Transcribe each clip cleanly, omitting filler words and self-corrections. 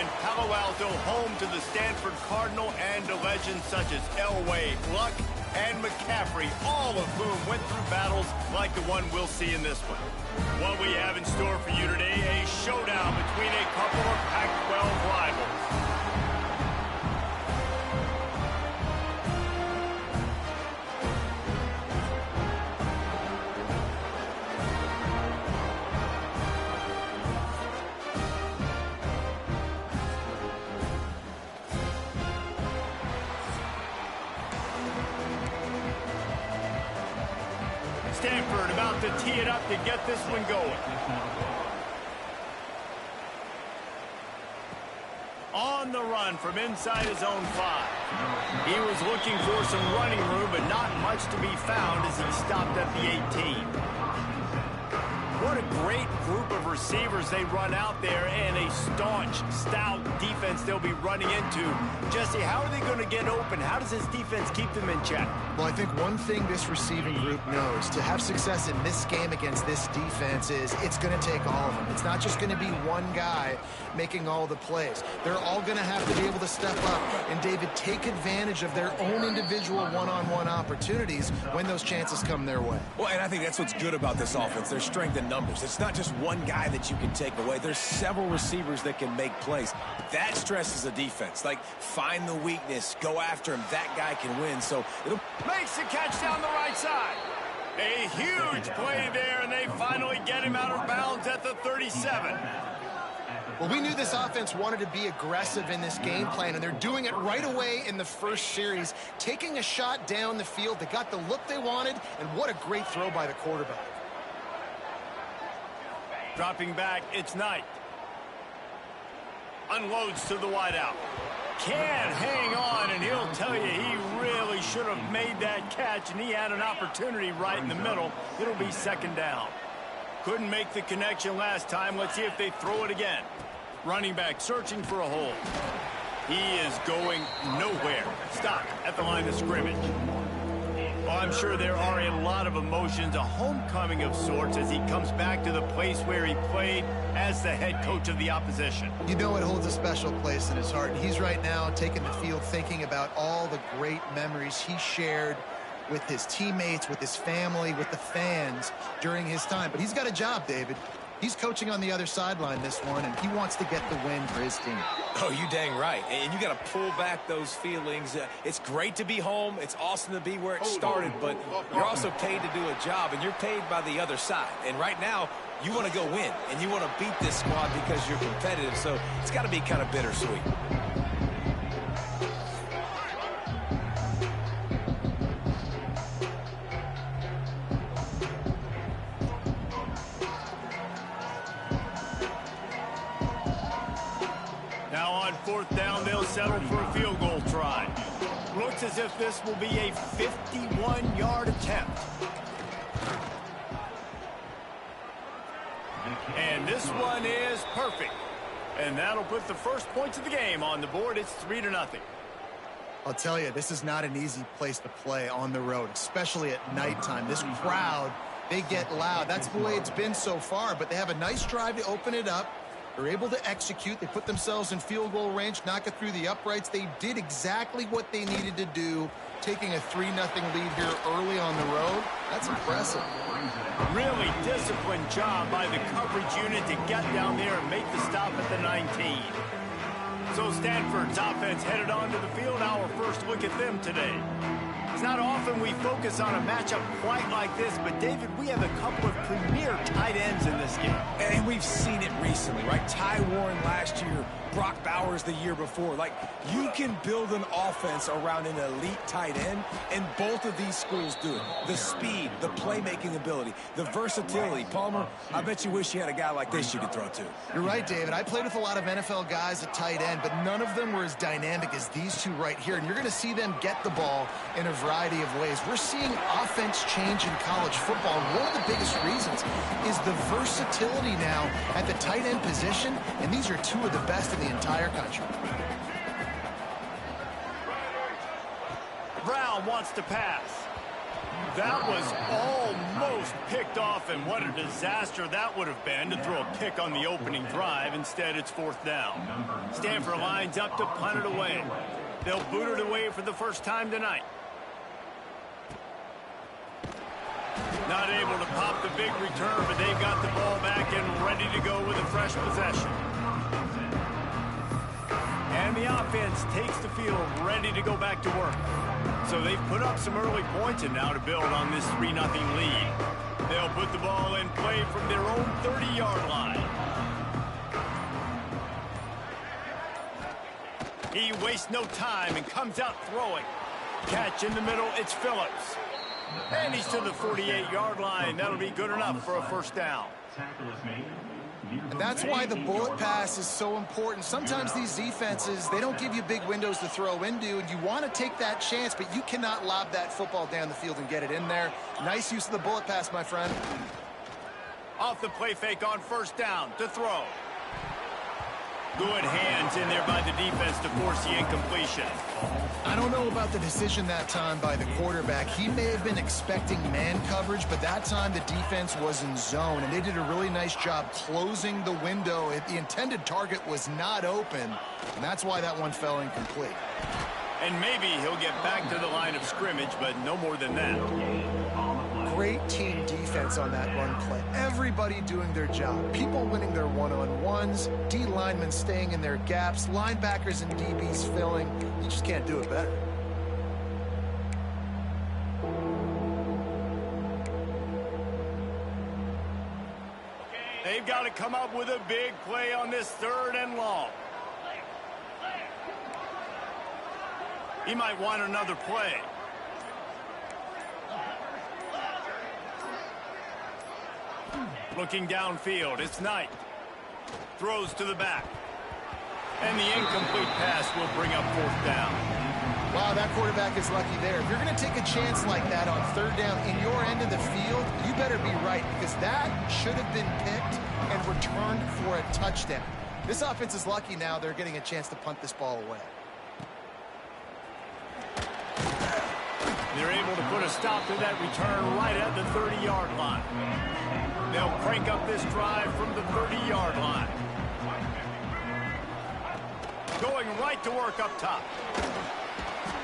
in Palo Alto, home to the Stanford Cardinal and to legends such as Elway, Luck, and McCaffrey, all of whom went through battles like the one we'll see in this one. What we have in store for you today, a showdown between a couple of Pac-12 rivals. Stanford about to tee it up to get this one going. On the run from inside his own 5. He was looking for some running room, but not much to be found as he stopped at the 18. What a great group of receivers they run out there, and a staunch, stout defense they'll be running into. Jesse, how are they going to get open? How does this defense keep them in check? Well, I think one thing this receiving group knows to have success in this game against this defense is it's going to take all of them. It's not just going to be one guy making all the plays. They're all going to have to be able to step up and, David, take advantage of their own individual one-on-one opportunities when those chances come their way. Well, and I think that's what's good about this offense. Their strength in numbers. It's not just one guy that you can take away. There's several receivers that can make plays. That stresses a defense. Like, find the weakness, go after him. That guy can win. So it'll makes the catch down the right side. A huge play there, and they finally get him out of bounds at the 37. Well, we knew this offense wanted to be aggressive in this game plan, and they're doing it right away in the first series, taking a shot down the field. They got the look they wanted, and what a great throw by the quarterback. Dropping back, it's Knight. Unloads to the wideout. Can hang on, and he'll tell you he really should have made that catch, and he had an opportunity right in the middle. It'll be second down. Couldn't make the connection last time. Let's see if they throw it again. Running back searching for a hole. He is going nowhere. Stopped at the line of scrimmage. Well, I'm sure there are a lot of emotions, a homecoming of sorts as he comes back to the place where he played as the head coach of the opposition. You know it holds a special place in his heart, and he's right now taking the field thinking about all the great memories he shared with his teammates, with his family, with the fans during his time. But he's got a job, David. He's coaching on the other sideline this one, and he wants to get the win for his team. Oh, you dang right. And you got to pull back those feelings. It's great to be home. It's awesome to be where it started, but you're also paid to do a job, and you're paid by the other side. And right now, you want to go win, and you want to beat this squad because you're competitive, so it's got to be kind of bittersweet. Now on fourth down, they'll settle for a field goal try. Looks as if this will be a 51-yard attempt. And this one is perfect. And that'll put the first points of the game on the board. It's 3-0. I'll tell you, this is not an easy place to play on the road, especially at nighttime. This crowd, they get loud. That's the way it's been so far, but they have a nice drive to open it up. They're able to execute. They put themselves in field goal range, knock it through the uprights. They did exactly what they needed to do, taking a 3-0 lead here early on the road. That's impressive. Really disciplined job by the coverage unit to get down there and make the stop at the 19. So Stanford's offense headed onto the field. Our first look at them today. It's not often we focus on a matchup quite like this, but David, we have a couple of premier tight ends in this game. And we've seen it recently, right? Ty Warren last year, Brock Bowers the year before. Like, you can build an offense around an elite tight end, and both of these schools do it. The speed, the playmaking ability, the versatility. Palmer, I bet you wish you had a guy like this you could throw to. You're right, David. I played with a lot of NFL guys at tight end, but none of them were as dynamic as these two right here. And you're going to see them get the ball in a variety of ways. We're seeing offense change in college football. One of the biggest reasons is the versatility now at the tight end position, and these are two of the best in the entire country. Brown wants to pass. That was almost picked off, and what a disaster that would have been to throw a pick on the opening drive. Instead, it's 4th down. Stanford lines up to punt it away. They'll boot it away for the first time tonight. Not able to pop the big return, but they've got the ball back and ready to go with a fresh possession. And the offense takes the field, ready to go back to work. So they've put up some early points, and now to build on this 3-0 lead. They'll put the ball in play from their own 30-yard line. He wastes no time and comes out throwing. Catch in the middle, it's Phillips. And he's to the 48-yard line. That'll be good enough for a first down. And that's why the bullet pass is so important. Sometimes these defenses, they don't give you big windows to throw into, and you want to take that chance, but you cannot lob that football down the field and get it in there. Nice use of the bullet pass, my friend. Off the play fake on first down to throw. Good hands in there by the defense to force the incompletion. I don't know about the decision that time by the quarterback. He may have been expecting man coverage, but that time the defense was in zone, and they did a really nice job closing the window. The intended target was not open, and that's why that one fell incomplete. And maybe he'll get back to the line of scrimmage, but no more than that. Great team defense on that run play. Everybody doing their job. People winning their one-on-ones, D linemen staying in their gaps, linebackers and DBs filling. You just can't do it better. They've got to come up with a big play on this 3rd and long. He might want another play. Looking downfield, it's Knight. Throws to the back. And the incomplete pass will bring up 4th down. Wow, that quarterback is lucky there. If you're going to take a chance like that on 3rd down in your end of the field, you better be right, because that should have been picked and returned for a touchdown. This offense is lucky now they're getting a chance to punt this ball away. They're able to put a stop to that return right at the 30-yard line. They'll crank up this drive from the 30-yard line. Going right to work up top.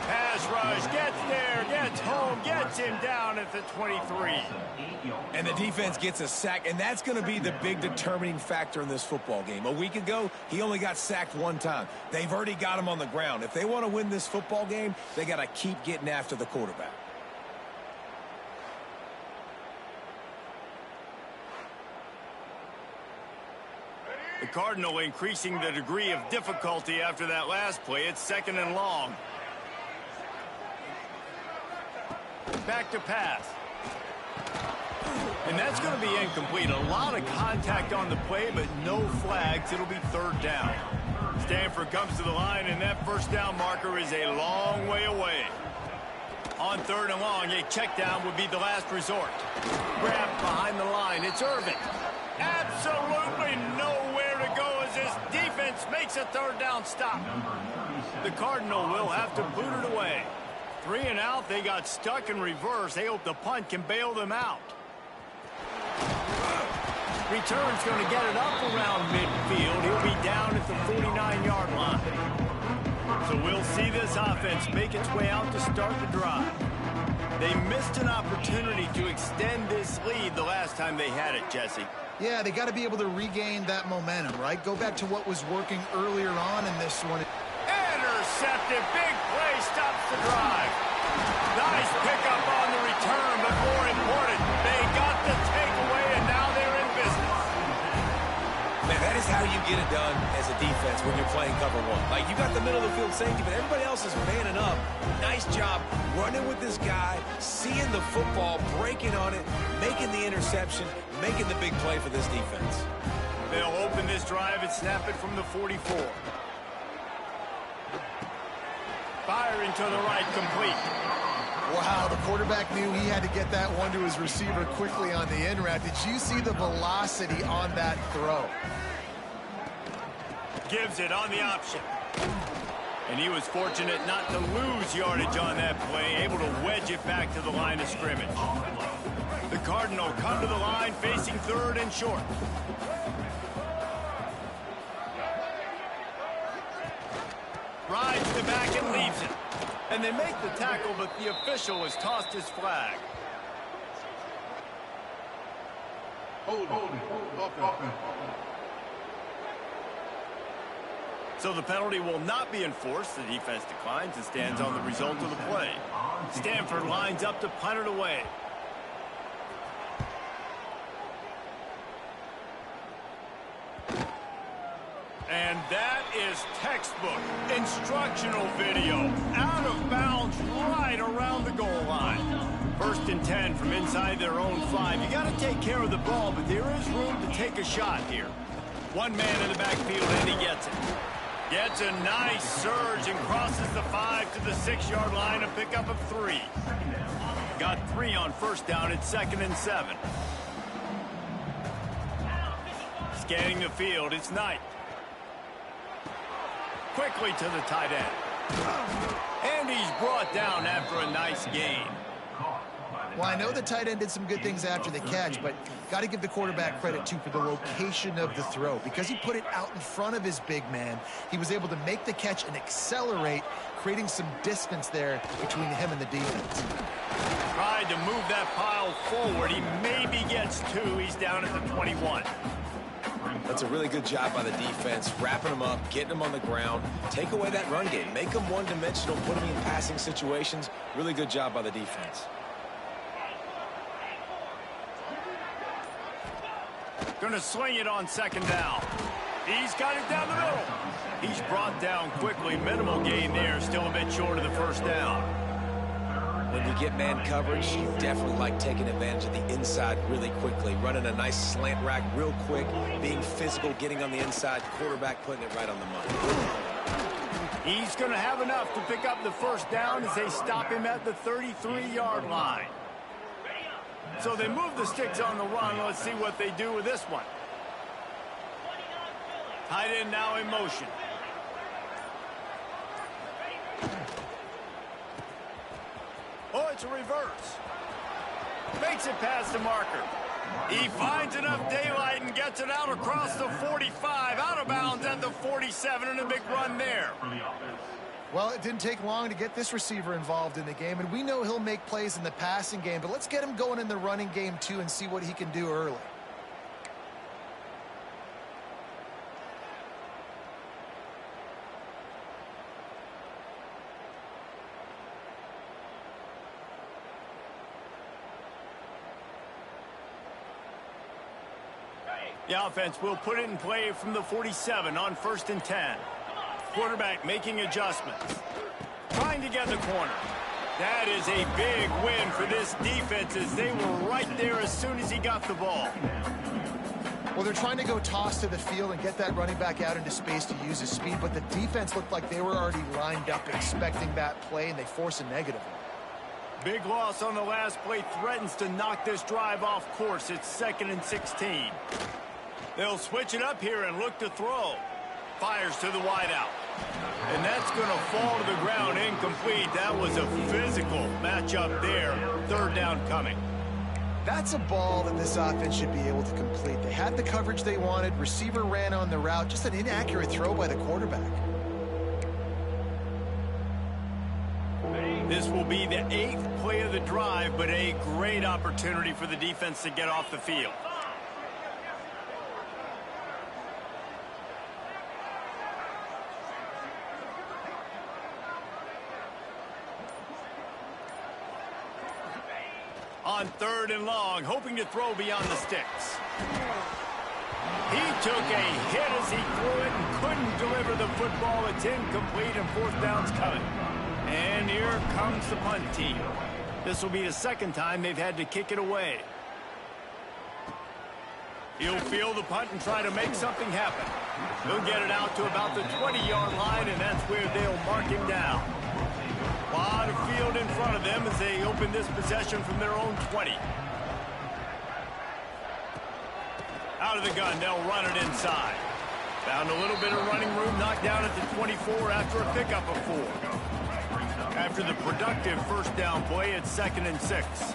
Pass rush, gets there, gets home, gets him down at the 23. And the defense gets a sack, and that's going to be the big determining factor in this football game. A week ago, he only got sacked 1 time. They've already got him on the ground. If they want to win this football game, they got to keep getting after the quarterback. The Cardinal increasing the degree of difficulty after that last play. It's 2nd and long. Back to pass. And that's going to be incomplete. A lot of contact on the play, but no flags. It'll be 3rd down. Stanford comes to the line, and that first down marker is a long way away. On 3rd and long, a check down would be the last resort. Grabbed behind the line. It's Irvin. Absolutely nowhere to go as this defense makes a 3rd down stop. The Cardinal will have to boot it away. 3 and out, they got stuck in reverse. They hope the punt can bail them out. Return's going to get it up around midfield. He'll be down at the 49-yard line. So we'll see this offense make its way out to start the drive. They missed an opportunity to extend this lead the last time they had it, Jesse. Yeah, they got to be able to regain that momentum, right? Go back to what was working earlier on in this one. Intercepted. Big play stops the drive. Nice pickup on the return, but more important, they got the takeaway, and now they're in business. Man, that is how you get it done as a defense when you're playing cover 1. Like, you got the middle of the field safety, but everybody else is manning up. Nice job running with this guy, seeing the football, breaking on it, making the interception, making the big play for this defense. They'll open this drive and snap it from the 44. Firing to the right, complete. Wow, the quarterback knew he had to get that one to his receiver quickly on the in route. Did you see the velocity on that throw? Gives it on the option. And he was fortunate not to lose yardage on that play, able to wedge it back to the line of scrimmage. The Cardinal come to the line facing third and short. Rides the back and leaves it. And they make the tackle, but the official has tossed his flag. So the penalty will not be enforced. The defense declines and stands on the result of the play. Stanford lines up to punt it away. And that is textbook instructional video. Out of bounds right around the goal line. 1st and 10 from inside their own 5. You got to take care of the ball, but there is room to take a shot here. One man in the backfield, and he gets it. Gets a nice surge and crosses the 5 to the 6-yard line, a pickup of 3. Got 3 on 1st down at 2nd and 7. Scanning the field, it's Knight. Quickly to the tight end. And he's brought down after a nice gain. Well, I know the tight end did some good things after the catch, but got to give the quarterback credit, too, for the location of the throw. Because he put it out in front of his big man, he was able to make the catch and accelerate, creating some distance there between him and the defense. Tried to move that pile forward. He maybe gets 2. He's down at the 21. That's a really good job by the defense, wrapping them up, getting them on the ground, take away that run game, make them one-dimensional, put them in passing situations. Really good job by the defense. Going to swing it on 2nd down. He's got it down the middle. He's brought down quickly. Minimal gain there, still a bit short of the 1st down. When you get man coverage, you definitely like taking advantage of the inside really quickly, running a nice slant rack real quick, being physical, getting on the inside, quarterback putting it right on the money. He's going to have enough to pick up the 1st down as they stop him at the 33-yard line. So they move the sticks on the run. Let's see what they do with this one. Tight end now in motion. Oh, it's a reverse. Makes it past the marker. He finds enough daylight and gets it out across the 45, out of bounds at the 47, and a big run there. Well, it didn't take long to get this receiver involved in the game, and we know he'll make plays in the passing game, but let's get him going in the running game, too, and see what he can do early. The offense will put it in play from the 47 on 1st and 10. Quarterback making adjustments. Trying to get the corner. That is a big win for this defense as they were right there as soon as he got the ball. Well, they're trying to go toss to the field and get that running back out into space to use his speed, but the defense looked like they were already lined up expecting that play, and they force a negative one. Big loss on the last play threatens to knock this drive off course. It's 2nd and 16. They'll switch it up here and look to throw. Fires to the wideout. And that's going to fall to the ground incomplete. That was a physical matchup there. 3rd down coming. That's a ball that this offense should be able to complete. They had the coverage they wanted. Receiver ran on the route. Just an inaccurate throw by the quarterback. This will be the 8th play of the drive, but a great opportunity for the defense to get off the field. On 3rd and long, hoping to throw beyond the sticks. He took a hit as he threw it and couldn't deliver the football. It's incomplete and 4th down's coming. And here comes the punt team. This will be the 2nd time they've had to kick it away. He'll field the punt and try to make something happen. He'll get it out to about the 20-yard line, and that's where they'll mark him down. A lot of field in front of them as they open this possession from their own 20. Out of the gun, they'll run it inside. Found a little bit of running room, knocked down at the 24 after a pickup of 4. After the productive first down play, it's 2nd and 6.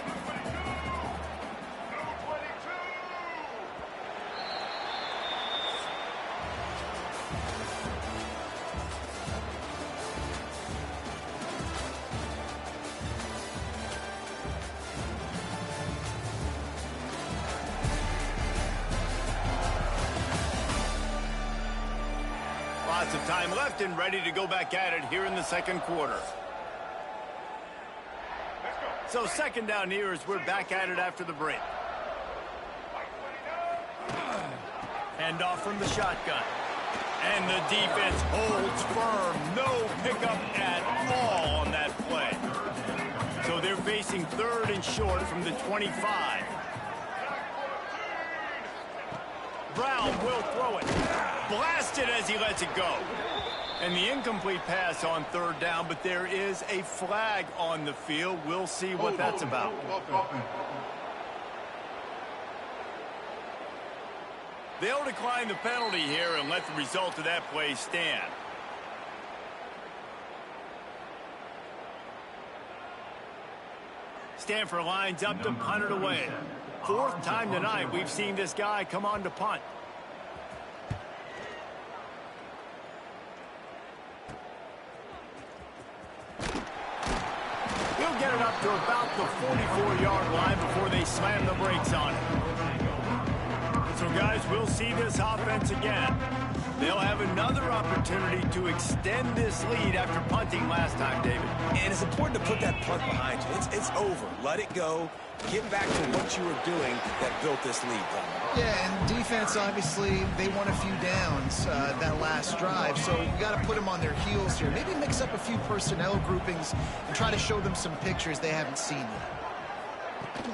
Lots of time left and ready to go back at it here in the second quarter. So 2nd down here as we're back at it after the break. Hand off from the shotgun. And the defense holds firm. No pickup at all on that play. So they're facing 3rd and short from the 25. Brown will throw it. Blasted as he lets it go. And the incomplete pass on 3rd down, but there is a flag on the field. We'll see what that's about. They'll decline the penalty here and let the result of that play stand. Stanford lines up to punt it away. 4th time tonight we've seen this guy come on to punt. He'll get it up to about the 44-yard line before they slam the brakes on it. So, guys, we'll see this offense again. They'll have another opportunity to extend this lead after punting last time, David. And it's important to put that punt behind you. It's over. Let it go. Get back to what you were doing that built this lead, Tom. Yeah, and defense, obviously, they won a few downs that last drive, so you got to put them on their heels here. Maybe mix up a few personnel groupings and try to show them some pictures they haven't seen yet.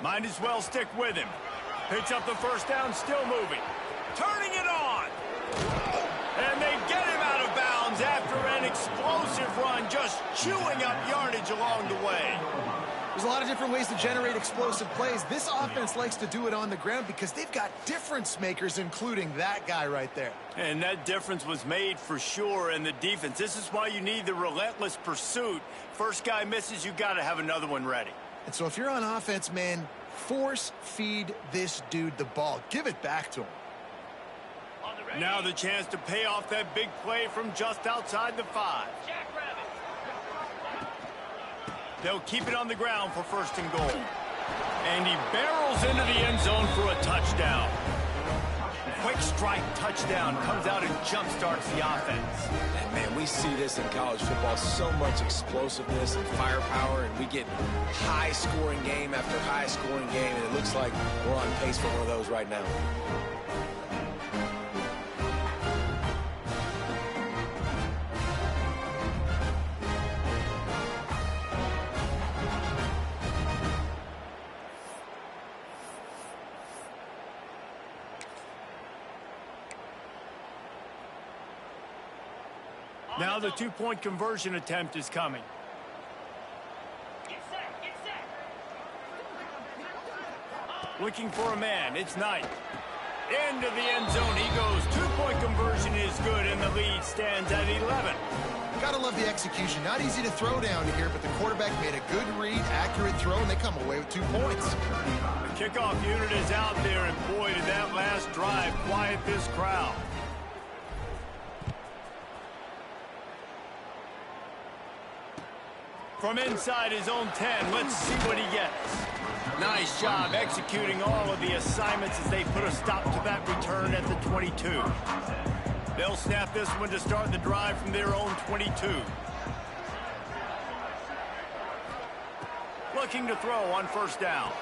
Might as well stick with him. Picks up the first down, still moving. Turning it on. And they get him out of bounds after an explosive run, just chewing up yardage along the way. There's a lot of different ways to generate explosive plays. This offense likes to do it on the ground because they've got difference makers, including that guy right there. And that difference was made for sure in the defense. This is why you need the relentless pursuit. First guy misses, you got to have another one ready. And so if you're on offense, man, force feed this dude the ball. Give it back to him. Now the chance to pay off that big play from just outside the 5. They'll keep it on the ground for 1st and goal. And he barrels into the end zone for a touchdown. Quick strike touchdown comes out and jump-starts the offense. And, man, we see this in college football. So much explosiveness and firepower, and we get high-scoring game after high-scoring game, and it looks like we're on pace for one of those right now. Now the 2-point conversion attempt is coming. Looking for a man. It's Knight. Into the end zone he goes. 2-point conversion is good, and the lead stands at 11. Gotta love the execution. Not easy to throw down here, but the quarterback made a good read, accurate throw, and they come away with 2 points. The kickoff unit is out there, and boy, did that last drive quiet this crowd. From inside his own 10, let's see what he gets. Nice job executing all of the assignments as they put a stop to that return at the 22. They'll snap this one to start the drive from their own 22. Looking to throw on 1st down.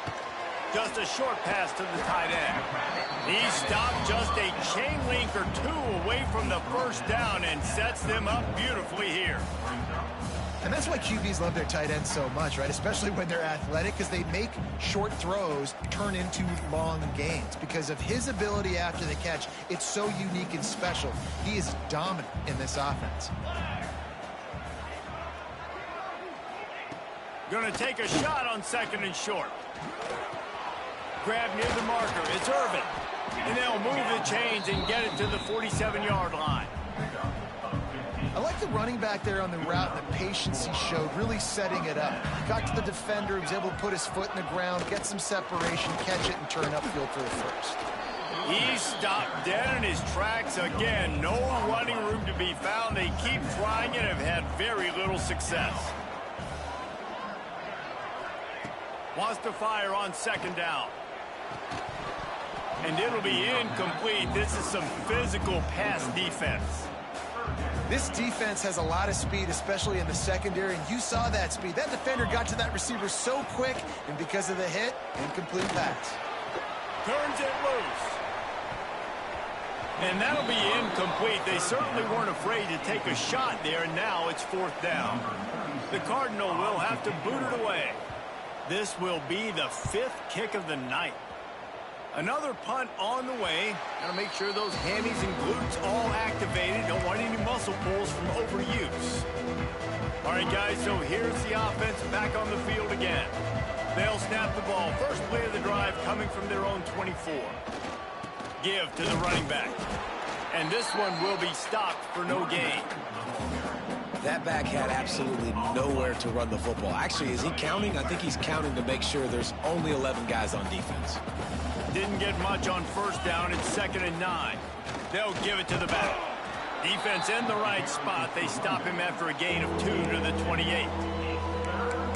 Just a short pass to the tight end. He stopped just a chain link or 2 away from the 1st down and sets them up beautifully here. And that's why QBs love their tight ends so much, right? Especially when they're athletic, because they make short throws turn into long gains. Because of his ability after the catch, it's so unique and special. He is dominant in this offense. Going to take a shot on 2nd and short. Grab near the marker. It's Irvin. And they'll move the chains and get it to the 47-yard line. I like the running back there on the route and the patience he showed, really setting it up. Got to the defender, he was able to put his foot in the ground, get some separation, catch it, and turn upfield for the first. He stopped dead in his tracks again. No running room to be found. They keep trying and have had very little success. Wants to fire on second down. And it'll be incomplete. This is some physical pass defense. This defense has a lot of speed, especially in the secondary, and you saw that speed. That defender got to that receiver so quick, and because of the hit, incomplete pass. Turns it loose. And that'll be incomplete. They certainly weren't afraid to take a shot there, and now it's fourth down. The Cardinal will have to boot it away. This will be the 5th kick of the night. Another punt on the way. Got to make sure those hammies and glutes all activated. Don't want any muscle pulls from overuse. All right, guys, so here's the offense back on the field again. They'll snap the ball. First play of the drive coming from their own 24. Give to the running back. And this one will be stopped for no gain. That back had absolutely nowhere to run the football. Actually, is he counting? I think he's counting to make sure there's only 11 guys on defense. Didn't get much on first down. It's 2nd and 9. They'll give it to the back. Defense in the right spot. They stop him after a gain of 2 to the 28.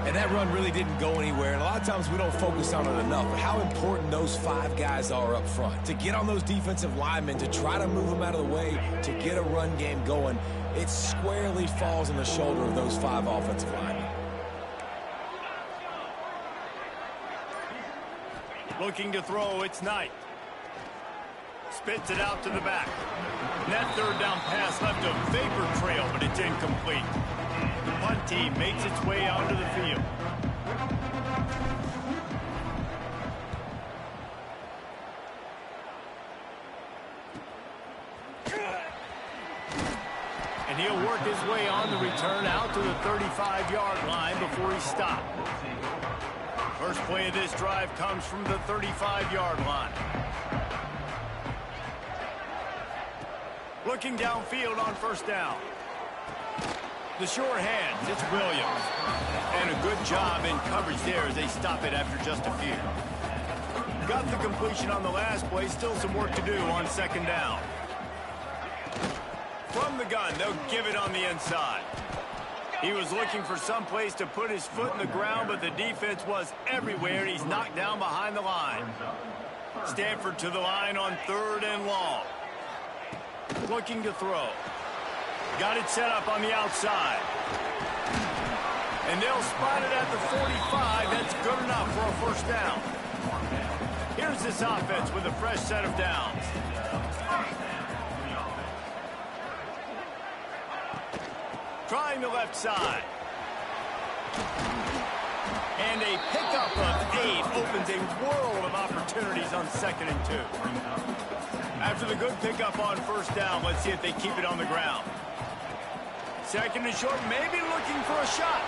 And that run really didn't go anywhere. And a lot of times we don't focus on it enough. But how important those 5 guys are up front. To get on those defensive linemen, to try to move them out of the way, to get a run game going, it squarely falls on the shoulder of those 5 offensive linemen. Looking to throw, it's Knight. Spits it out to the back. And that third down pass left a vapor trail, but it's incomplete. The punt team makes its way onto the field. And he'll work his way on the return out to the 35-yard line before he's stopped. First play of this drive comes from the 35-yard line. Looking downfield on first down. The short hands, it's Williams. And a good job in coverage there as they stop it after just a few. Got the completion on the last play, still some work to do on second down. From the gun, they'll give it on the inside. He was looking for some place to put his foot in the ground, but the defense was everywhere, and he's knocked down behind the line. Stanford to the line on 3rd and long. Looking to throw. Got it set up on the outside. And they'll spot it at the 45. That's good enough for a first down. Here's this offense with a fresh set of downs. Trying the left side. And a pickup of 8 opens a world of opportunities on 2nd and 2. After the good pickup on first down, let's see if they keep it on the ground. 2nd and short, maybe looking for a shot.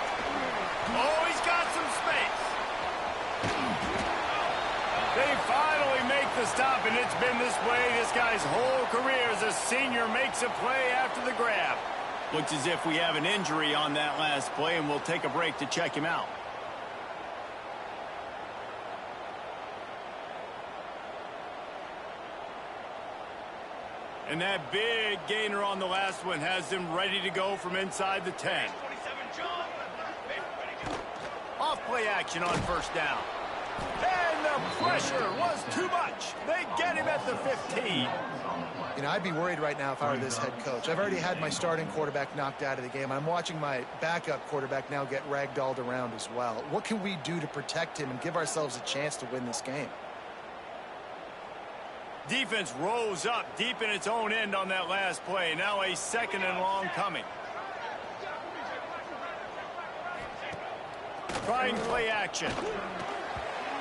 Oh, he's got some space. They finally make the stop, and it's been this way this guy's whole career as a senior makes a play after the grab. Looks as if we have an injury on that last play, and we'll take a break to check him out. And that big gainer on the last one has them ready to go from inside the 10. Off play action on first down. And the pressure was too much. They get him at the 15. You know, I'd be worried right now if I were this head coach. I've already had my starting quarterback knocked out of the game. I'm watching my backup quarterback now get ragdolled around as well. What can we do to protect him and give ourselves a chance to win this game? Defense rose up deep in its own end on that last play. Now a 2nd and long coming. Trying play action.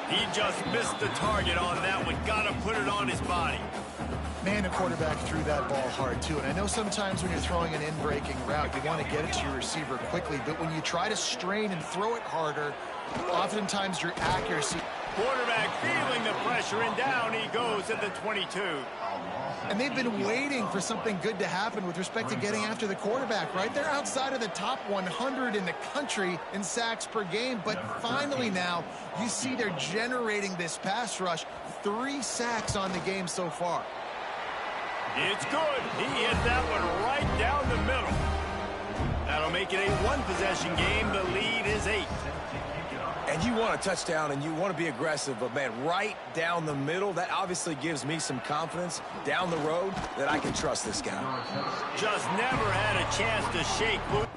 He just missed the target on that one. Got to put it on his body. Man, the quarterback threw that ball hard, too. And I know sometimes when you're throwing an in-breaking route, you want to get it to your receiver quickly. But when you try to strain and throw it harder, oftentimes your accuracy Quarterback feeling the pressure, and down he goes at the 22. And they've been waiting for something good to happen with respect to getting after the quarterback, right? They're outside of the top 100 in the country in sacks per game, but finally now you see they're generating this pass rush. 3 sacks on the game so far. It's good. He hit that one right down the middle. That'll make it a one-possession game. The lead is 8. And you want a touchdown and you want to be aggressive, but, man, right down the middle, that obviously gives me some confidence down the road that I can trust this guy. Just never had a chance to shake loose.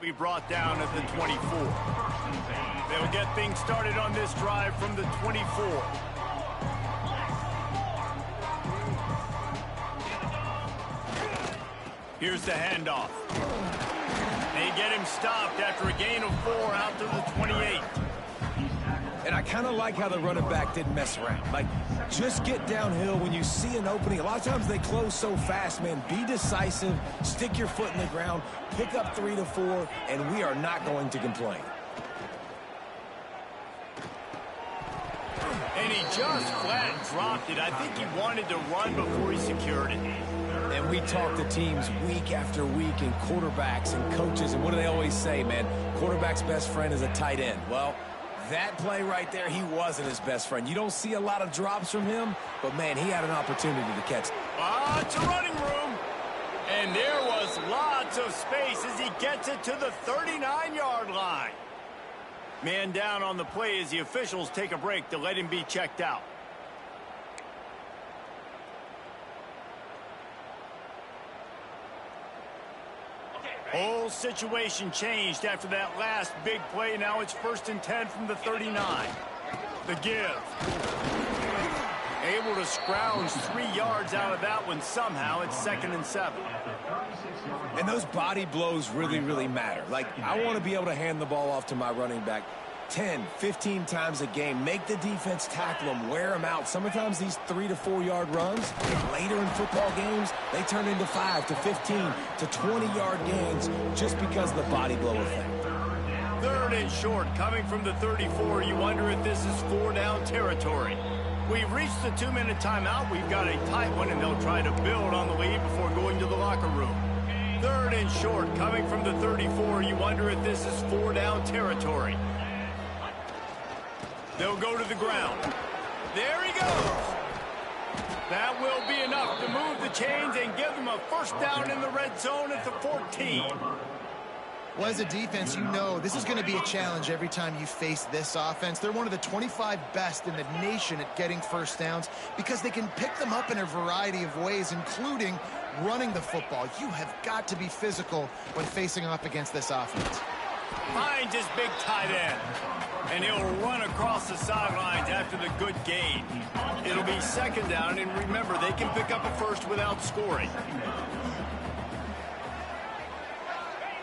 Be brought down at the 24. They'll get things started on this drive from the 24. Here's the handoff. They get him stopped after a gain of 4 out to the 28. And I kind of like how the running back didn't mess around. Like, just get downhill when you see an opening. A lot of times they close so fast, man. Be decisive, stick your foot in the ground, pick up 3 to 4, and we are not going to complain. And he just flat dropped it. I think he wanted to run before he secured it. And we talk to teams week after week, and quarterbacks and coaches, and what do they always say, man? Quarterback's best friend is a tight end. Well, that play right there, he wasn't his best friend. You don't see a lot of drops from him, but, man, he had an opportunity to catch it. Lots of running room. And there was lots of space as he gets it to the 39-yard line. Man down on the play as the officials take a break to let him be checked out. Whole situation changed after that last big play. Now it's 1st and 10 from the 39. The give. Able to scrounge 3 yards out of that one somehow. It's 2nd and 7. And those body blows really, really matter. Like, I want to be able to hand the ball off to my running back 10, 15 times a game. Make the defense tackle them, wear them out. Sometimes these 3 to 4 yard runs, later in football games, they turn into 5 to 15 to 20-yard gains just because of the body blow effect. 3rd and short coming from the 34. You wonder if this is 4-down territory. We've reached the 2-minute timeout. We've got a tight one, and they'll try to build on the lead before going to the locker room. 3rd and short coming from the 34. You wonder if this is 4-down territory. They'll go to the ground. There he goes. That will be enough to move the chains and give them a 1st down in the red zone at the 14. Well, as a defense, you know this is going to be a challenge every time you face this offense. They're one of the 25 best in the nation at getting 1st downs because they can pick them up in a variety of ways, including running the football. You have got to be physical when facing off against this offense. Finds his big tight end. And he'll run across the sidelines after the good gain. It'll be 2nd down, and remember, they can pick up a 1st without scoring.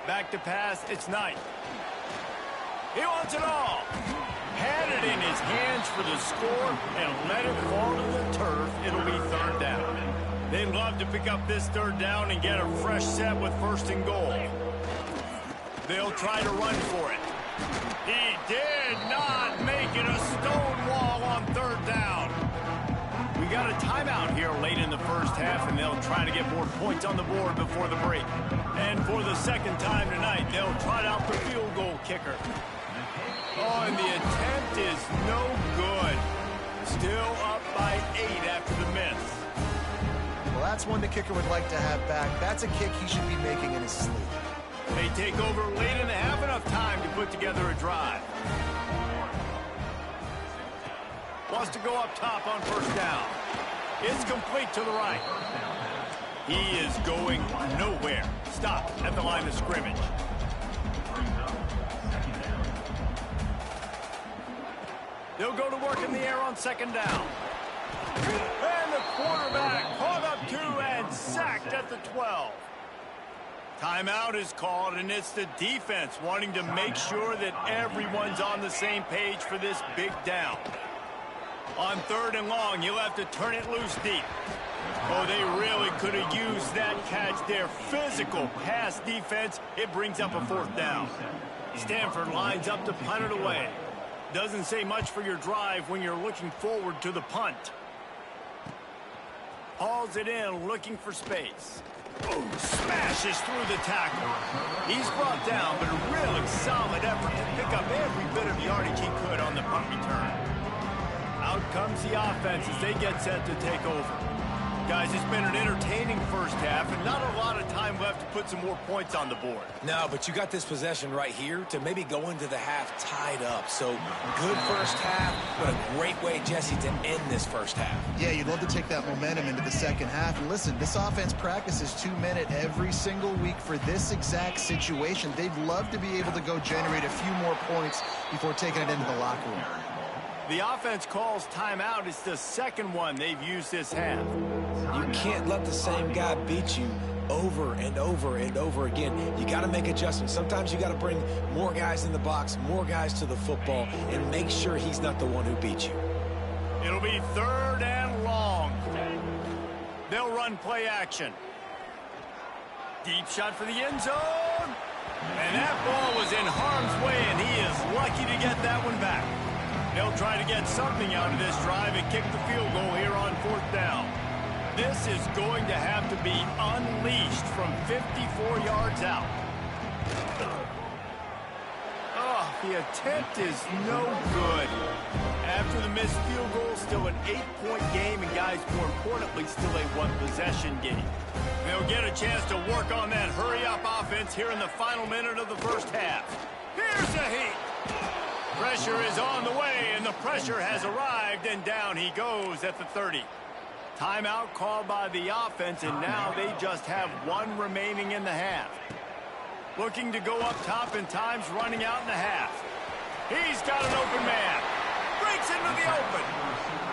Back to pass, it's Knight. He wants it all. Had it in his hands for the score and let it fall to the turf. It'll be 3rd down. They'd love to pick up this 3rd down and get a fresh set with 1st and goal. They'll try to run for it. He did not make it a stone wall on 3rd down. We got a timeout here late in the 1st half, and they'll try to get more points on the board before the break. And for the 2nd time tonight, they'll trot out the field goal kicker. Oh, and the attempt is no good. Still up by 8 after the miss. Well, That's one the kicker would like to have back. That's a kick he should be making in his sleep. They take over late and they have enough time to put together a drive. Wants to go up top on first down. It's complete to the right. He is going nowhere. Stop at the line of scrimmage. They'll go to work in the air on second down. And the quarterback caught up two and sacked at the 12. Timeout is called, and it's the defense wanting to make sure that everyone's on the same page for this big down. On third and long, you'll have to turn it loose deep. Oh, they really could have used that catch there. Physical pass defense. It brings up a fourth down. Stanford lines up to punt it away. Doesn't say much for your drive when you're looking forward to the punt. Hauls it in, looking for space. Oh, smashes through the tackle. He's brought down, but a really solid effort to pick up every bit of yardage he could on the punt return. Out comes the offense as they get set to take over. Guys, it's been an entertaining first half and not a lot of time left to put some more points on the board. No, but you got this possession right here to maybe go into the half tied up. So good first half, but a great way, Jesse, to end this first half. Yeah, you'd love to take that momentum into the second half. And listen, this offense practices 2-minute every single week for this exact situation. They'd love to be able to go generate a few more points before taking it into the locker room. The offense calls timeout. It's the second one they've used this half. You can't let the same guy beat you over and over and over again. You got to make adjustments. Sometimes you got to bring more guys in the box, more guys to the football, and make sure he's not the one who beat you. It'll be third and long. They'll run play action. Deep shot for the end zone. And that ball was in harm's way, and he is lucky to get that one back. They'll try to get something out of this drive and kick the field goal here on fourth down. This is going to have to be unleashed from 54 yards out. Oh, the attempt is no good. After the missed field goal, still an 8-point game, and guys, more importantly, still a one-possession game. They'll get a chance to work on that hurry-up offense here in the final minute of the first half. Here's the heat. Pressure is on the way, and the pressure has arrived, and down he goes at the 30. Timeout called by the offense, and now they just have one remaining in the half. Looking to go up top, and time's running out in the half. He's got an open man. Breaks into the open.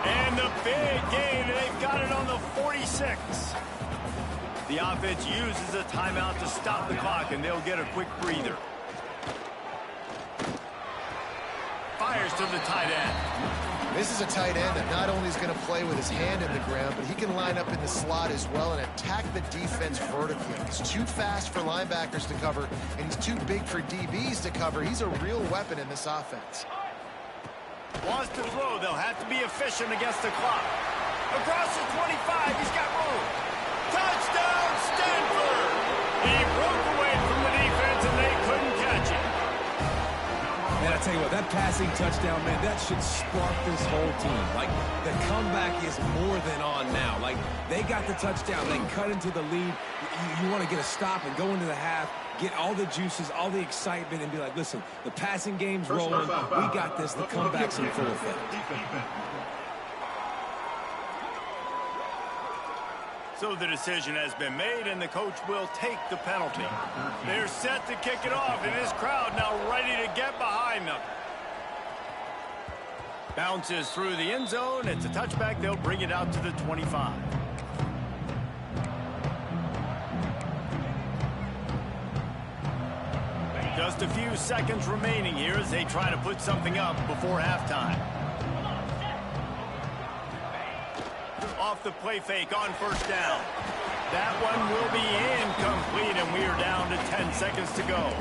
And the big gain, and they've got it on the 46. The offense uses a timeout to stop the clock, and they'll get a quick breather. Fires to the tight end. This is a tight end that not only is going to play with his hand in the ground, but he can line up in the slot as well and attack the defense vertically. He's too fast for linebackers to cover, and he's too big for DBs to cover. He's a real weapon in this offense. Wants to throw. They'll have to be efficient against the clock. Across the 25, he's got room. Touchdown, Stanford! He broke away from the defense, and they couldn't catch him. Man, I tell you what, that passing touchdown, man, that should spark this whole team. Like, the comeback is more than on now. Like, they got the touchdown. They cut into the lead. You want to get a stop and go into the half, get all the juices, all the excitement, and be like, listen, the passing game's rolling. We got this. The comeback's in full effect. So the decision has been made, and the coach will take the penalty. They're set to kick it off, and this crowd now ready to get behind them. Bounces through the end zone. It's a touchback. They'll bring it out to the 25. Just a few seconds remaining here as they try to put something up before halftime. Off the play fake on first down. That one will be incomplete, and we are down to 10 seconds to go.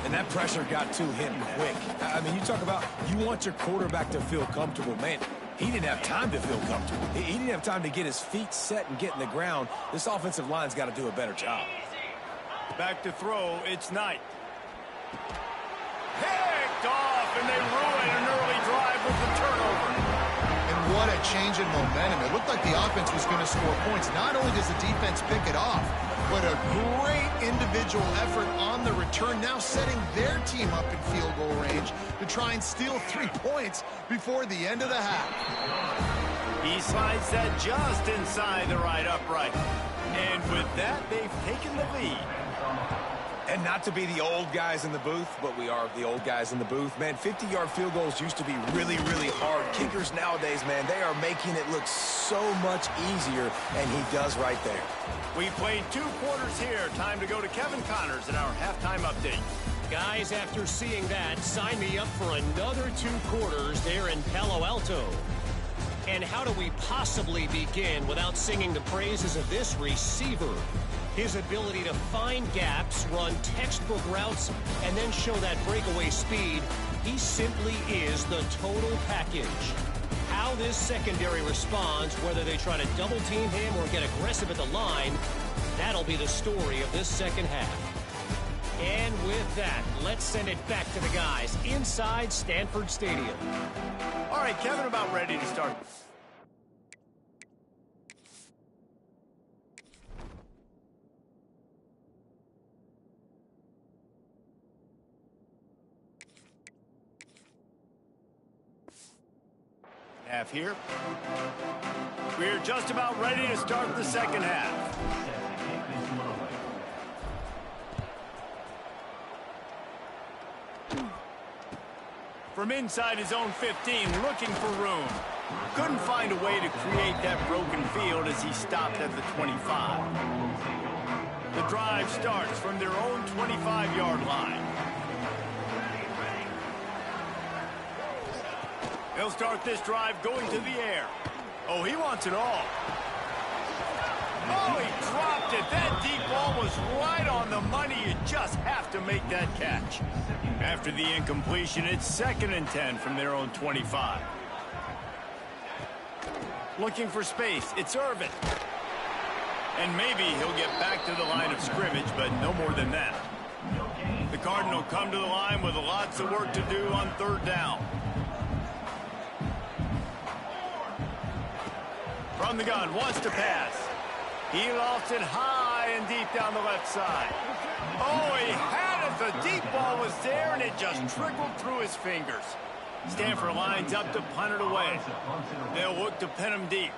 And that pressure got to him quick. I mean, you talk about you want your quarterback to feel comfortable. Man, he didn't have time to feel comfortable. He didn't have time to get his feet set and get in the ground. This offensive line's got to do a better job. Back to throw, it's Knight. Picked off, and they ruin an early drive with the turnover. What a change in momentum. It looked like the offense was going to score points. Not only does the defense pick it off, but a great individual effort on the return, now setting their team up in field goal range to try and steal 3 points before the end of the half. He slides that just inside the right upright. And with that, they've taken the lead. And not to be the old guys in the booth, but we are the old guys in the booth. Man, 50-yard field goals used to be really, really hard. Kickers nowadays, man, they are making it look so much easier, and he does right there. We played 2 quarters here. Time to go to Kevin Connors in our halftime update. Guys, after seeing that, sign me up for another 2 quarters there in Palo Alto. And how do we possibly begin without singing the praises of this receiver? His ability to find gaps, run textbook routes, and then show that breakaway speed, he simply is the total package. How this secondary responds, whether they try to double-team him or get aggressive at the line, that'll be the story of this second half. And with that, let's send it back to the guys inside Stanford Stadium. All right, Kevin, about ready to start. Half here. We're just about ready to start the second half. From inside his own 15, looking for room. Couldn't find a way to create that broken field as he stopped at the 25. The drive starts from their own 25-yard line. They'll start this drive going to the air. Oh, he wants it all. Oh, he dropped it. That deep ball was right on the money. You just have to make that catch. After the incompletion, it's 2nd and 10 from their own 25. Looking for space. It's Irvin. And maybe he'll get back to the line of scrimmage, but no more than that. The Cardinal come to the line with lots of work to do on 3rd down. From the gun, wants to pass. He lost it high and deep down the left side. Oh, he had it. The deep ball was there, and it just trickled through his fingers. Stanford lines up to punt it away. They'll look to pin him deep.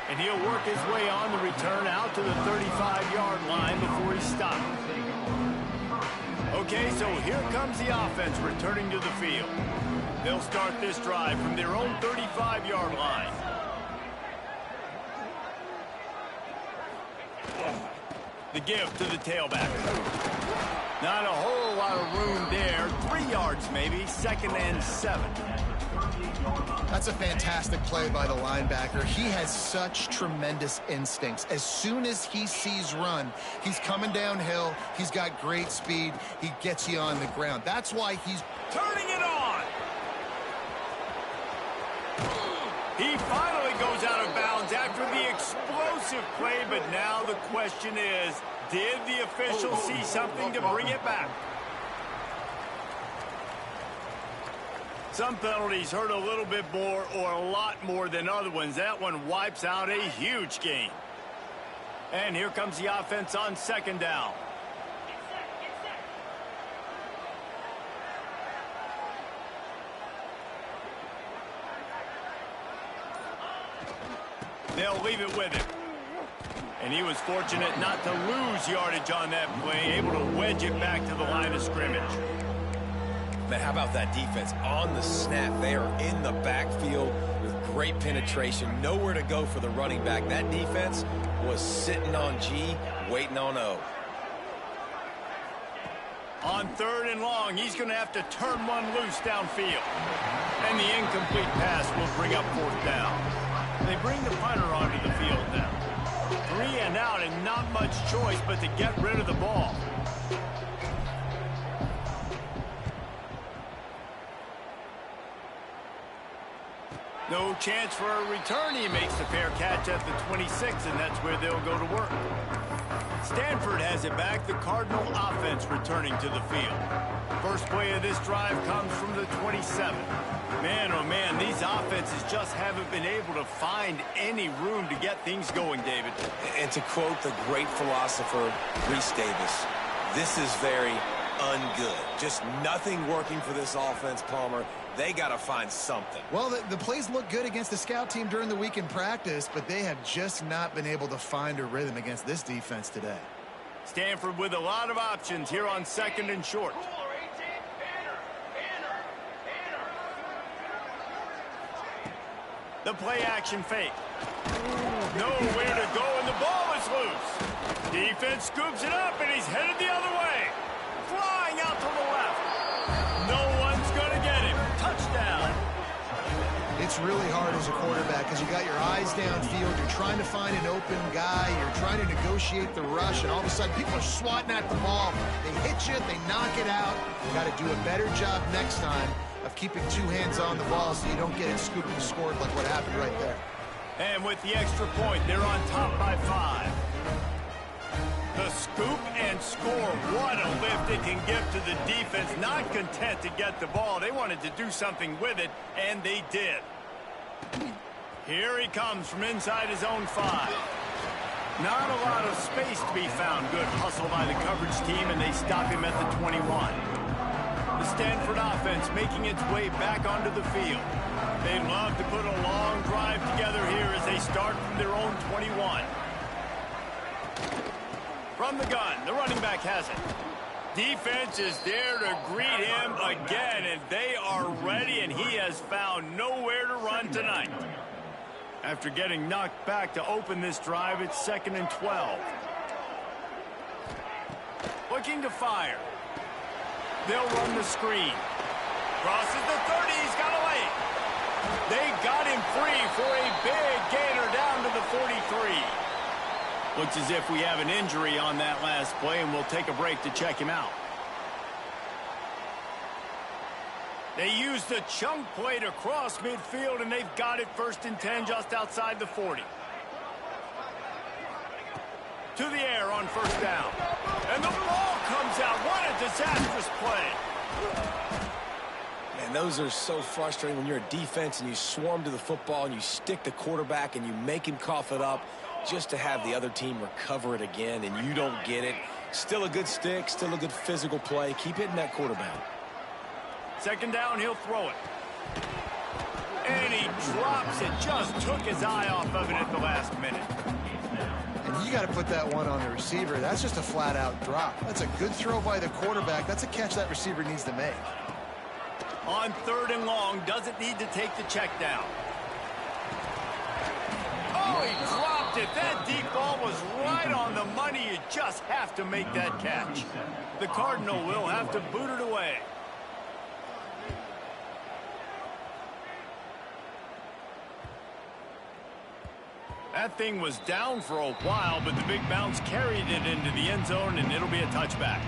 And he'll work his way on the return out to the 35-yard line before he stops. Okay, so here comes the offense returning to the field. They'll start this drive from their own 35-yard line. The give to the tailback. Not a whole lot of room there. 3 yards maybe, 2nd and 7. That's a fantastic play by the linebacker. He has such tremendous instincts. As soon as he sees run, he's coming downhill. He's got great speed. He gets you on the ground. That's why he's turning it on. He finally goes out of bounds after the explosive play, but now the question is, did the official see something to bring it back? Some penalties hurt a little bit more or a lot more than other ones. That one wipes out a huge gain. And here comes the offense on 2nd down. They'll leave it with him. And he was fortunate not to lose yardage on that play, able to wedge it back to the line of scrimmage. Man, how about that defense? On the snap, they are in the backfield with great penetration. Nowhere to go for the running back. That defense was sitting on G, waiting on O. On 3rd and long, he's going to have to turn one loose downfield. And the incomplete pass will bring up 4th down. They bring the punter onto the field now. 3 and out and not much choice but to get rid of the ball. No chance for a return. He makes the fair catch at the 26, and that's where they'll go to work. Stanford has it back. The Cardinal offense returning to the field. First play of this drive comes from the 27. Man, oh man, these offenses just haven't been able to find any room to get things going, David. And to quote the great philosopher, Reese Davis, this is very ungood. Just nothing working for this offense, Palmer. They got to find something. Well, the plays look good against the scout team during the week in practice, but they have just not been able to find a rhythm against this defense today. Stanford with a lot of options here on 2nd and short. The play action fake. Nowhere to go, and the ball is loose. Defense scoops it up, and he's headed the other way. Flying out to the left. No one's going to get him. Touchdown. It's really hard as a quarterback because you got your eyes downfield. You're trying to find an open guy. You're trying to negotiate the rush, and all of a sudden people are swatting at the ball. They hit you. They knock it out. You got to do a better job next time of keeping two hands on the ball so you don't get it scooped and scored like what happened right there. And with the extra point, they're on top by 5. The scoop and score. What a lift it can give to the defense. Not content to get the ball. They wanted to do something with it, and they did. Here he comes from inside his own 5. Not a lot of space to be found. Good hustle by the coverage team, and they stop him at the 21. The Stanford offense making its way back onto the field. They love to put a long drive together here as they start from their own 21. From the gun, the running back has it. Defense is there to greet him again, and they are ready, and he has found nowhere to run tonight. After getting knocked back to open this drive, it's 2nd and 12. Looking to fire. They'll run the screen. Crosses the 30. He's got away. They got him free for a big gainer down to the 43. Looks as if we have an injury on that last play, and we'll take a break to check him out. They used the chunk play to cross midfield, and they've got it 1st and 10 just outside the 40. To the air on 1st down. And the ball comes out. What a disastrous play. Man, those are so frustrating when you're a defense and you swarm to the football and you stick the quarterback and you make him cough it up just to have the other team recover it again, and you don't get it. Still a good stick, still a good physical play. Keep hitting that quarterback. 2nd down, he'll throw it. And he drops it. Just took his eye off of it at the last minute. And you got to put that one on the receiver. That's just a flat-out drop. That's a good throw by the quarterback. That's a catch that receiver needs to make. On 3rd and long, doesn't need to take the check down. Oh, he dropped it. That deep ball was right on the money. You just have to make that catch. The Cardinal will have to boot it away. That thing was down for a while, but the big bounce carried it into the end zone, and it'll be a touchback.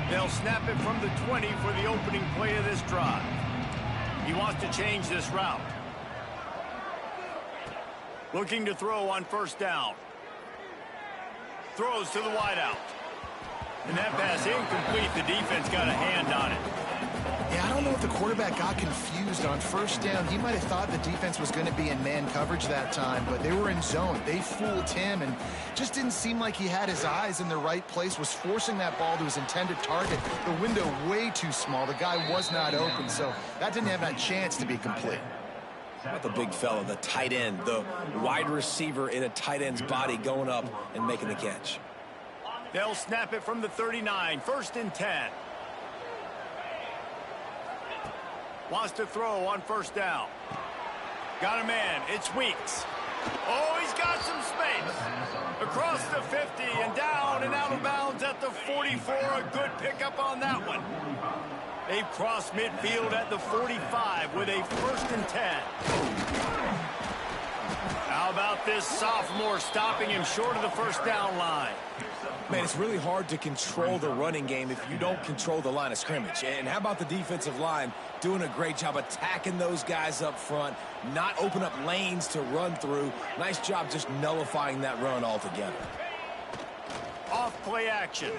They'll snap it from the 20 for the opening play of this drive. He wants to change this route. Looking to throw on 1st down. Throws to the wideout. And that pass incomplete. The defense got a hand on it. Yeah, I don't know if the quarterback got confused on 1st down. He might have thought the defense was going to be in man coverage that time, but they were in zone. They fooled him and just didn't seem like he had his eyes in the right place, was forcing that ball to his intended target. The window way too small. The guy was not open, so that didn't have that chance to be complete. How about the big fella, the tight end, the wide receiver in a tight end's body going up and making the catch? They'll snap it from the 39, 1st and 10. Wants to throw on 1st down. Got a man. It's Weeks. Oh, he's got some space. Across the 50 and down and out of bounds at the 44. A good pickup on that one. They've crossed midfield at the 45 with a 1st and 10. How about this sophomore stopping him short of the 1st down line? Man, it's really hard to control the running game if you don't control the line of scrimmage. And how about the defensive line doing a great job attacking those guys up front, not open up lanes to run through. Nice job just nullifying that run altogether. Off play action.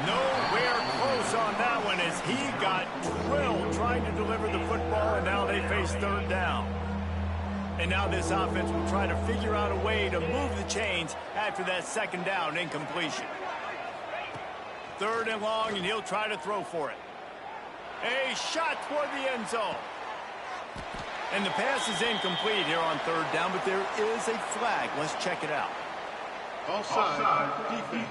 Nowhere close on that one as he got drilled trying to deliver the football, and now they face third down. And now this offense will try to figure out a way to move the chains after that second down incompletion. Third and long, and he'll try to throw for it. A shot toward the end zone. And the pass is incomplete here on third down, but there is a flag. Let's check it out. Offside, defense.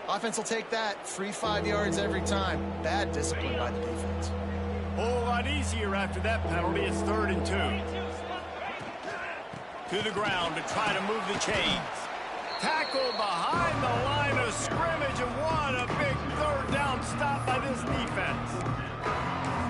Offense will take that. Free 5 yards every time. Bad discipline by the defense. Whole lot easier after that penalty. It's 3rd and 2. To the ground to try to move the chains. Tackle behind the line of scrimmage, and what a big third down stop by this defense.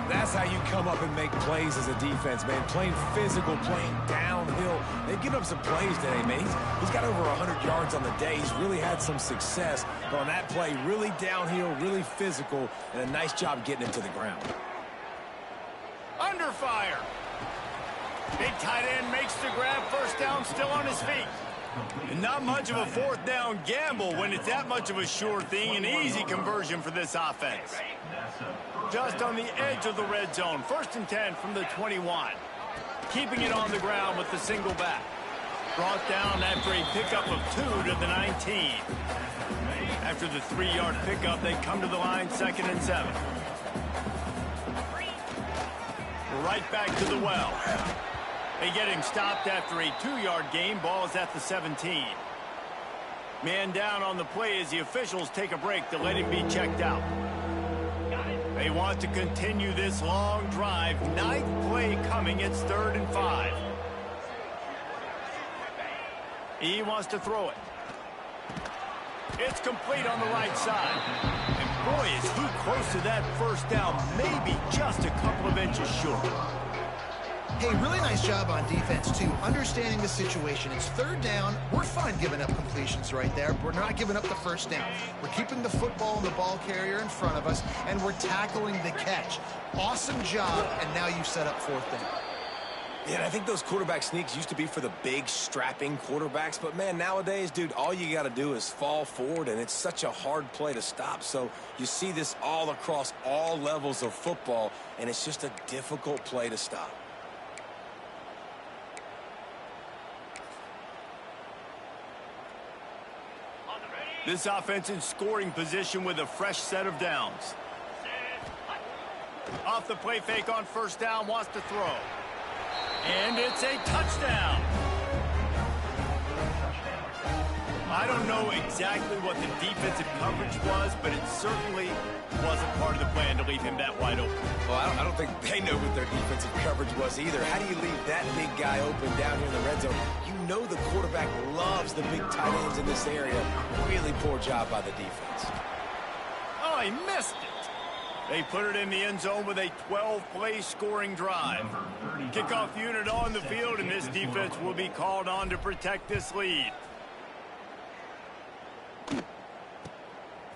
That's how you come up and make plays as a defense, man. Playing physical, playing downhill. They've given up some plays today, man. He's got over 100 yards on the day. He's really had some success. But on that play, really downhill, really physical, and a nice job getting him to the ground. Under fire. Big tight end makes the grab. First down, still on his feet. And not much of a fourth down gamble when it's that much of a sure thing. An easy conversion for this offense. Just on the edge of the red zone. 1st and 10 from the 21. Keeping it on the ground with the single back. Brought down after a pickup of 2 to the 19. After the 3-yard pickup, they come to the line 2nd and 7. Right back to the well. They get him stopped after a 2-yard gain. Ball is at the 17. Man down on the play as the officials take a break to let him be checked out. They want to continue this long drive. 9th play coming. It's 3rd and 5. He wants to throw it. It's complete on the right side. And boy, is he close to that first down. Maybe just a couple of inches short. Hey, really nice job on defense, too. Understanding the situation. It's 3rd down. We're fine giving up completions right there. We're not giving up the first down. We're keeping the football and the ball carrier in front of us, and we're tackling the catch. Awesome job, and now you've set up 4th down. Yeah, and I think those quarterback sneaks used to be for the big, strapping quarterbacks. But, man, nowadays, dude, all you got to do is fall forward, and it's such a hard play to stop. So you see this all across all levels of football, and it's just a difficult play to stop. This offense in scoring position with a fresh set of downs. Off the play fake on 1st down, wants to throw. And it's a touchdown. I don't know exactly what the defensive coverage was, but it certainly wasn't part of the plan to leave him that wide open. Well, I don't think they know what their defensive coverage was either. How do you leave that big guy open down here in the red zone? You know the quarterback loves the big tight ends in this area. Really poor job by the defense. Oh, he missed it. They put it in the end zone with a 12-play scoring drive. Kickoff unit on the field, and this defense will be called on to protect this lead.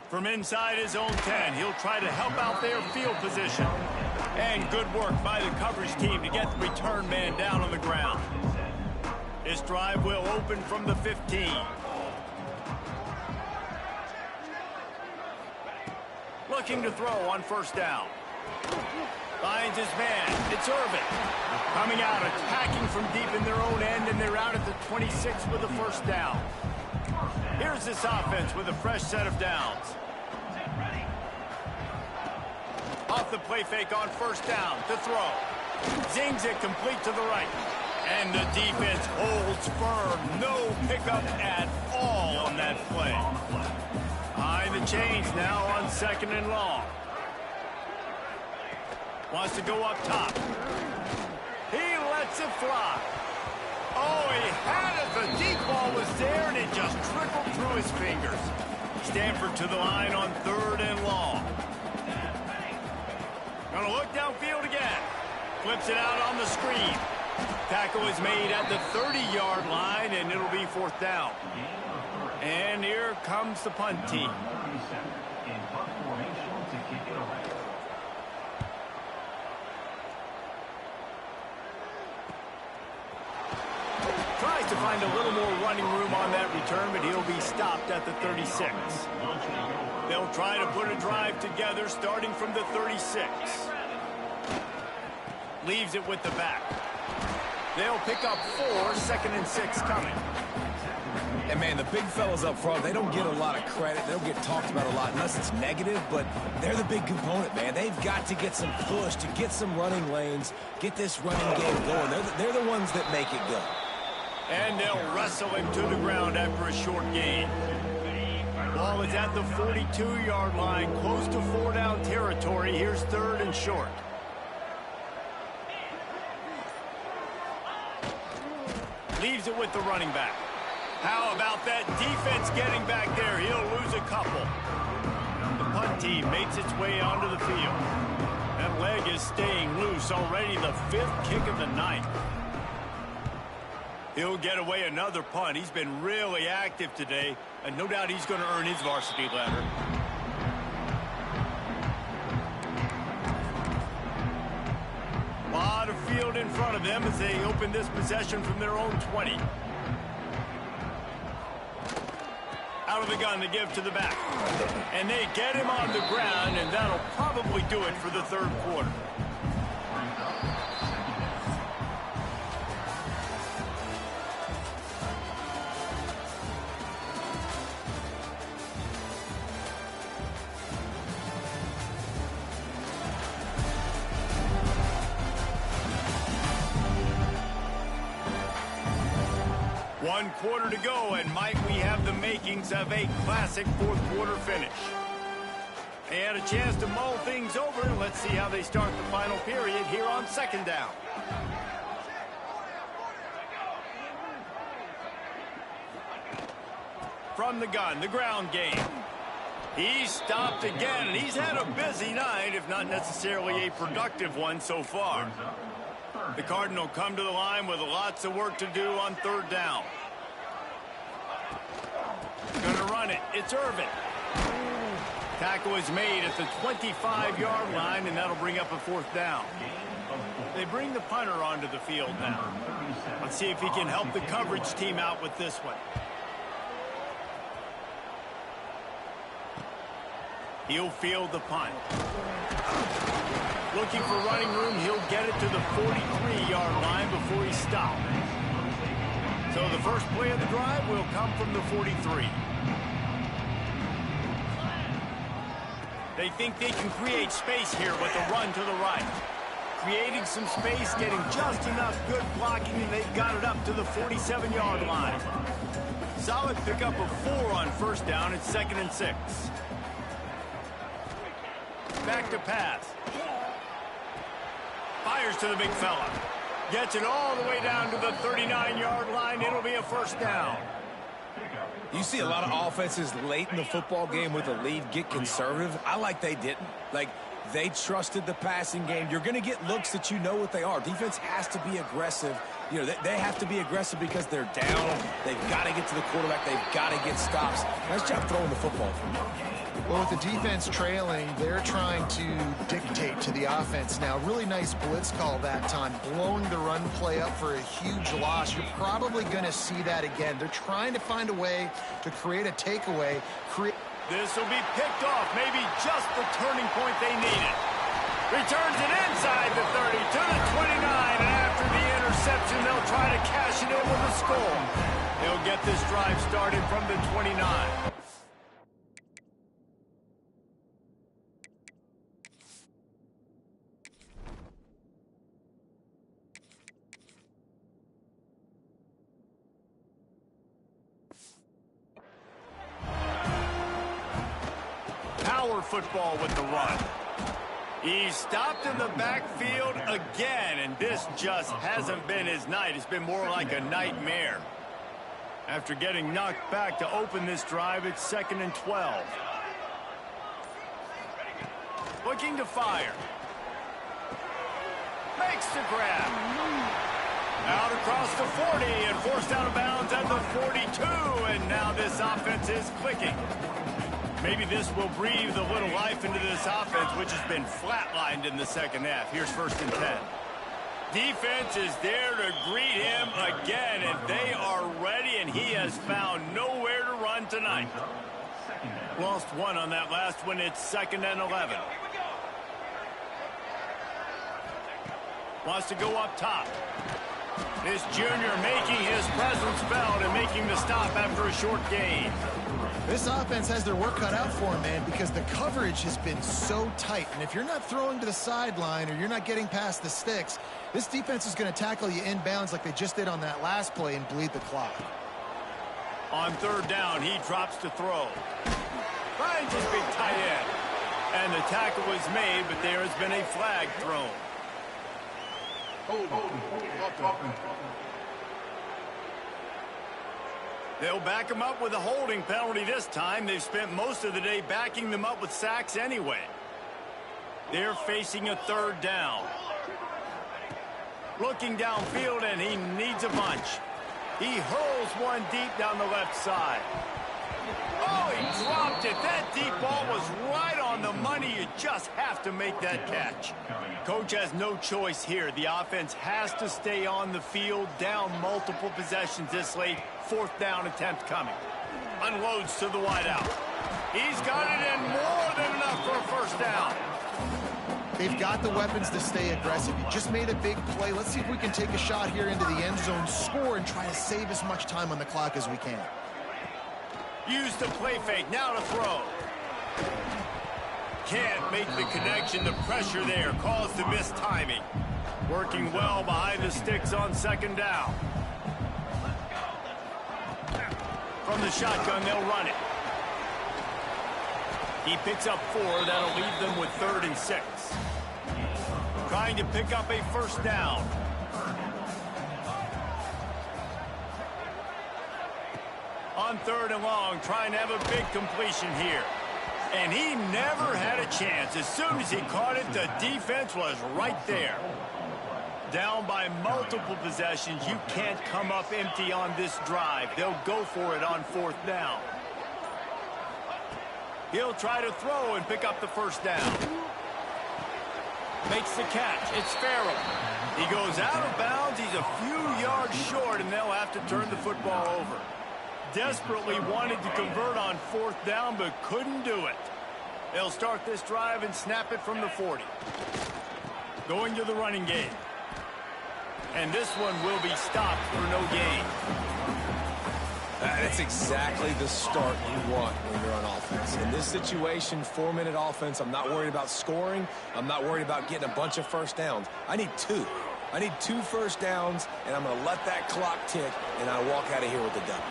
From inside his own 10, he'll try to help out their field position. And good work by the coverage team to get the return man down on the ground. This drive will open from the 15. Looking to throw on 1st down. Finds his man. It's Irvin. Coming out, attacking from deep in their own end, and they're out at the 26 with the 1st down. Here's this offense with a fresh set of downs. Off the play fake on 1st down to throw. Zings it complete to the right. And the defense holds firm. No pickup at all on that play. Behind the chains now on 2nd and long. Wants to go up top. He lets it fly. Oh, he had it. The deep ball was there, and it just trickled through his fingers. Stanford to the line on 3rd and long. Gonna look downfield again. Flips it out on the screen. Tackle is made at the 30-yard line, and it'll be 4th down. And here comes the punt team. Tries to find a little more running room on that return, but he'll be stopped at the 36. They'll try to put a drive together starting from the 36. Leaves it with the back. They'll pick up 4, 2nd and 6 coming. And, man, the big fellas up front, they don't get a lot of credit. They don't get talked about a lot unless it's negative, but they're the big component, man. They've got to get some push, to get some running lanes, get this running game going. They're the ones that make it go. And they'll wrestle him to the ground after a short gain. Ball is at the 42-yard line, close to 4-down territory. Here's 3rd and short. Leaves it with the running back. How about that defense getting back there? He'll lose a couple. The punt team makes its way onto the field. That leg is staying loose, already the 5th kick of the night. He'll get away another punt. He's been really active today, and no doubt he's going to earn his varsity ladder. A lot of field in front of them as they open this possession from their own 20. Out of the gun to give to the back. And they get him on the ground, and that'll probably do it for the 3rd quarter. One quarter to go, and might we have the makings of a classic 4th quarter finish. They had a chance to mull things over. Let's see how they start the final period here on 2nd down. From the gun, the ground game. He's stopped again, and he's had a busy night, if not necessarily a productive one so far. The Cardinal come to the line with lots of work to do on 3rd down. Gonna run it. It's Irvin. Tackle is made at the 25-yard line, and that'll bring up a 4th down. They bring the punter onto the field now. Let's see if he can help the coverage team out with this one. He'll field the punt. Looking for running room, he'll get it to the 43-yard line before he's stopped. So the first play of the drive will come from the 43. They think they can create space here with a run to the right. Creating some space, getting just enough good blocking, and they've got it up to the 47-yard line. Solid pickup of 4 on 1st down. It's 2nd and 6. Back to pass. Fires to the big fella. Gets it all the way down to the 39-yard line. It'll be a 1st down. You see a lot of offenses late in the football game with a lead get conservative. I like they didn't. Like, they trusted the passing game. You're going to get looks that you know what they are. Defense has to be aggressive. You know, they have to be aggressive because they're down. They've got to get to the quarterback. They've got to get stops. Nice job throwing the football. Well, with the defense trailing, they're trying to dictate to the offense now. Really nice blitz call that time, blowing the run play up for a huge loss. You're probably going to see that again. They're trying to find a way to create a takeaway. This will be picked off, maybe just the turning point they needed. Returns it inside the 30 to the 29, and after the interception, they'll try to cash it in with a score. They'll get this drive started from the 29. Power football with the run. He's stopped in the backfield again, and this just hasn't been his night. It's been more like a nightmare. After getting knocked back to open this drive, it's 2nd and 12. Looking to fire. Makes the grab. Out across the 40 and forced out of bounds at the 42, and now this offense is clicking. Maybe this will breathe a little life into this offense, which has been flatlined in the 2nd half. Here's 1st and 10. Defense is there to greet him again, and they are ready, and he has found nowhere to run tonight. Lost one on that last one. It's 2nd and 11. Wants to go up top. This junior making his presence felt and making the stop after a short gain. This offense has their work cut out for them, man, because the coverage has been so tight. And if you're not throwing to the sideline or you're not getting past the sticks, this defense is going to tackle you inbounds like they just did on that last play and bleed the clock. On 3rd down, he drops to throw. Finds his big tight end. And the tackle was made, but there has been a flag thrown. They'll back him up with a holding penalty this time. They've spent most of the day backing them up with sacks anyway. They're facing a 3rd down. Looking downfield, and he needs a bunch. He hurls one deep down the left side. Oh, he dropped it. That deep ball was right on the money. You just have to make that catch. Coach has no choice here. The offense has to stay on the field, down multiple possessions this late. 4th down attempt coming. Unloads to the wideout. He's got it in more than enough for a 1st down. They've got the weapons to stay aggressive. You just made a big play. Let's see if we can take a shot here into the end zone, score, and try to save as much time on the clock as we can. Use the play fake. Now to throw. Can't make the connection. The pressure there caused the missed timing. Working well behind the sticks on 2nd down. From the shotgun, they'll run it. He picks up 4. That'll leave them with 3rd and 6. Trying to pick up a 1st down. On 3rd and long, trying to have a big completion here. And he never had a chance. As soon as he caught it, the defense was right there. Down by multiple possessions. You can't come up empty on this drive. They'll go for it on 4th down. He'll try to throw and pick up the 1st down. Makes the catch. It's Farrell. He goes out of bounds. He's a few yards short, and they'll have to turn the football over. Desperately wanted to convert on 4th down, but couldn't do it. They'll start this drive and snap it from the 40. Going to the running game. And this one will be stopped for no gain. That's exactly the start you want when you're on offense. In this situation, 4-minute offense, I'm not worried about scoring. I'm not worried about getting a bunch of 1st downs. I need 2. I need 2 1st downs, and I'm going to let that clock tick, and I walk out of here with the W.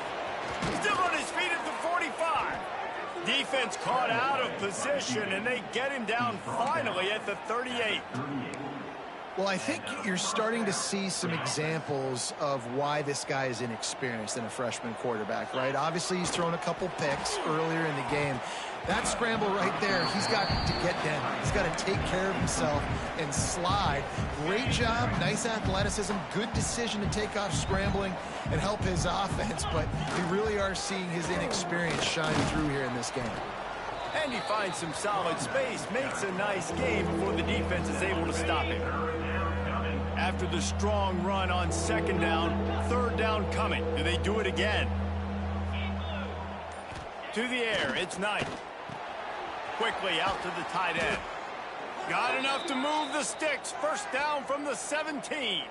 Still on his feet at the 45. Defense caught out of position, and they get him down finally at the 38. Well, I think you're starting to see some examples of why this guy is inexperienced in a freshman quarterback, right? Obviously, he's thrown a couple picks earlier in the game. That scramble right there, he's got to get down. He's got to take care of himself and slide. Great job, nice athleticism, good decision to take off scrambling and help his offense, but we really are seeing his inexperience shine through here in this game. And he finds some solid space, makes a nice game before the defense is able to stop him. After the strong run on 2nd down, 3rd down coming. Do they do it again? To the air, it's Knight. Quickly out to the tight end. Got enough to move the sticks. 1st down from the 17.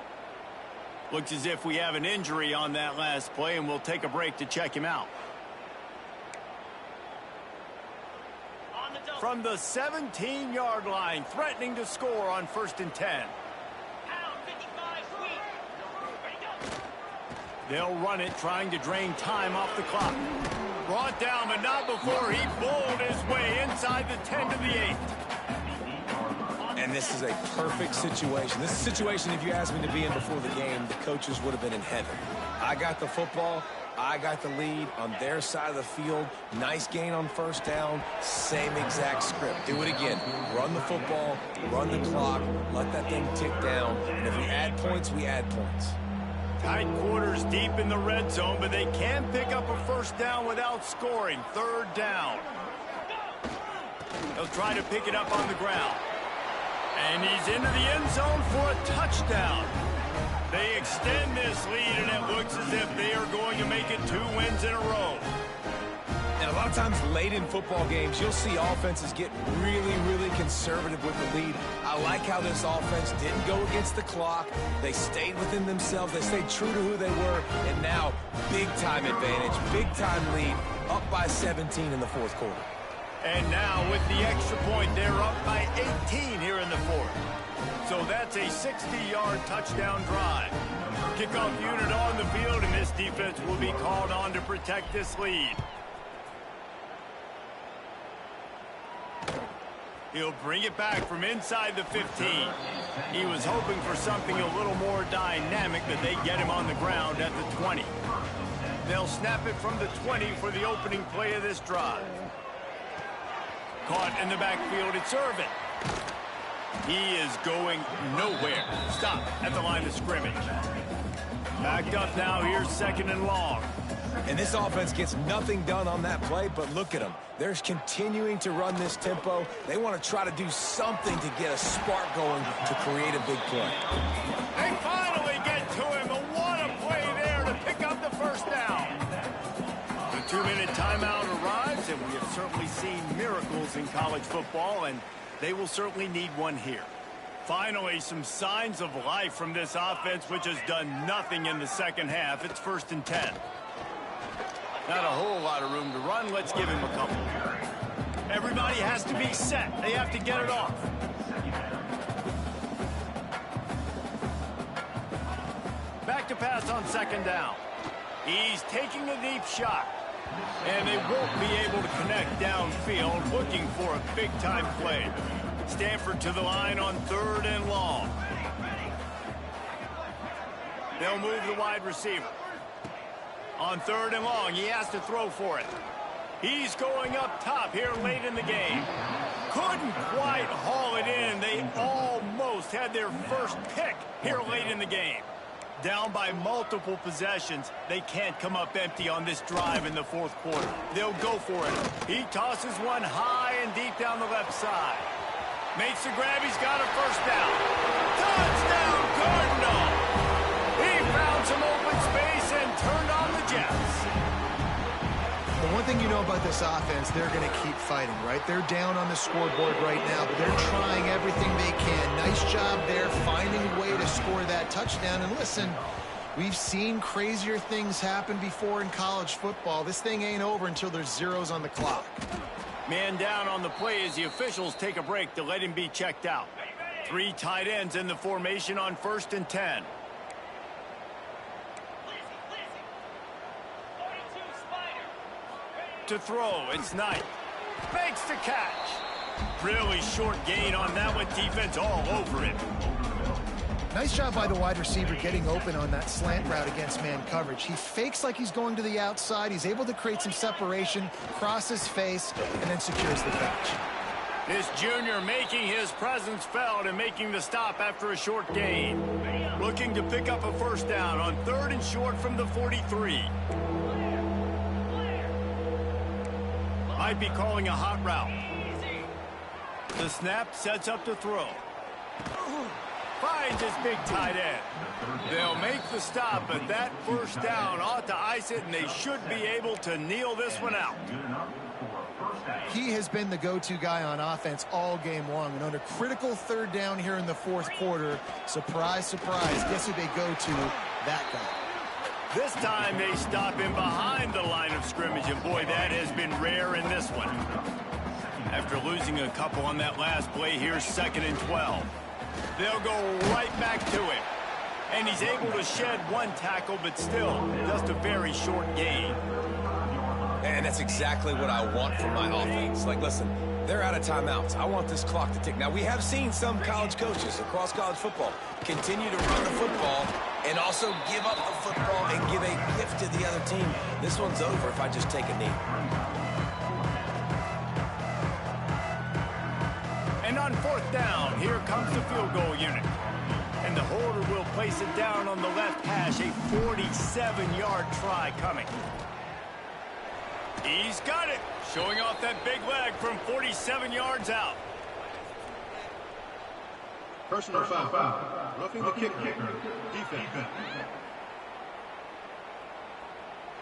Looks as if we have an injury on that last play, and we'll take a break to check him out. From the 17-yard line, threatening to score on 1st and 10. They'll run it, trying to drain time off the clock. Brought down, but not before he bowled his way inside the 10 to the 8. And this is a perfect situation. This is a situation, if you asked me to be in before the game, the coaches would have been in heaven. I got the football. I got the lead on their side of the field. Nice gain on 1st down. Same exact script. Do it again. Run the football, run the clock, let that thing tick down. And if we add points, we add points. Tight quarters deep in the red zone, but they can pick up a 1st down without scoring. 3rd down. They'll try to pick it up on the ground. And he's into the end zone for a touchdown. They extend this lead, and it looks as if they are going to make it 2 wins in a row. And a lot of times late in football games, you'll see offenses get really, really conservative with the lead. I like how this offense didn't go against the clock. They stayed within themselves. They stayed true to who they were. And now, big-time advantage, big-time lead, up by 17 in the fourth quarter. And now, with the extra point, they're up by 18 here in the fourth. So that's a 60-yard touchdown drive. Kickoff unit on the field, and this defense will be called on to protect this lead. He'll bring it back from inside the 15. He was hoping for something a little more dynamic, that they get him on the ground at the 20. They'll snap it from the 20 for the opening play of this drive. Caught in the backfield, it's Irvin. He is going nowhere. Stop at the line of scrimmage. Backed up now, here's 2nd and long. And this offense gets nothing done on that play, but look at them. They're continuing to run this tempo. They want to try to do something to get a spark going to create a big play. They finally get to him, but what a play there to pick up the first down. The 2-minute timeout arrives, and we have certainly seen miracles in college football, and they will certainly need one here. Finally, some signs of life from this offense, which has done nothing in the second half. It's 1st and 10. Not a whole lot of room to run. Let's give him a couple. Everybody has to be set. They have to get it off. Back to pass on 2nd down. He's taking a deep shot. And they won't be able to connect downfield, looking for a big-time play. Stanford to the line on 3rd and long. They'll move the wide receiver. On 3rd and long, he has to throw for it. He's going up top here late in the game. Couldn't quite haul it in. They almost had their first pick here late in the game. Down by multiple possessions, they can't come up empty on this drive in the fourth quarter. They'll go for it. He tosses one high and deep down the left side. Makes the grab. He's got a first down. Touchdown, Cardinal! He found some open space and turned on the Jets. The one thing you know about this offense, they're going to keep fighting, right? They're down on the scoreboard right now, but they're trying everything they can. Nice job there, finding a way to score that touchdown. And listen, we've seen crazier things happen before in college football. This thing ain't over until there's zeros on the clock. Man down on the play as the officials take a break to let him be checked out. 3 tight ends in the formation on 1st and 10. To throw, it's Knight. Makes the catch. Really short gain on that one. Defense all over it. Nice job by the wide receiver getting open on that slant route against man coverage. He fakes like he's going to the outside. He's able to create some separation, cross his face, and then secures the catch. This junior making his presence felt and making the stop after a short gain. Looking to pick up a first down on 3rd and short from the 43. Might be calling a hot route. The snap sets up to throw. Finds his big tight end. They'll make the stop, but that first down ought to ice it, and they should be able to kneel this one out. He has been the go-to guy on offense all game long, and on a critical 3rd down here in the fourth quarter, surprise, surprise, guess who they go to? That guy. This time they stop him behind the line of scrimmage, and boy, that has been rare in this one. After losing a couple on that last play, here's 2nd and 12. They'll go right back to it. And he's able to shed one tackle, but still just a very short gain. And that's exactly what I want from my offense. Like, listen, they're out of timeouts. I want this clock to tick. Now, we have seen some college coaches across college football continue to run the football and also give up the football and give a gift to the other team. This one's over if I just take a knee. And on 4th down, here comes the field goal unit. And the holder will place it down on the left hash, a 47-yard try coming. He's got it, showing off that big leg from 47 yards out. Personal foul. Roughing the kicker. Defense.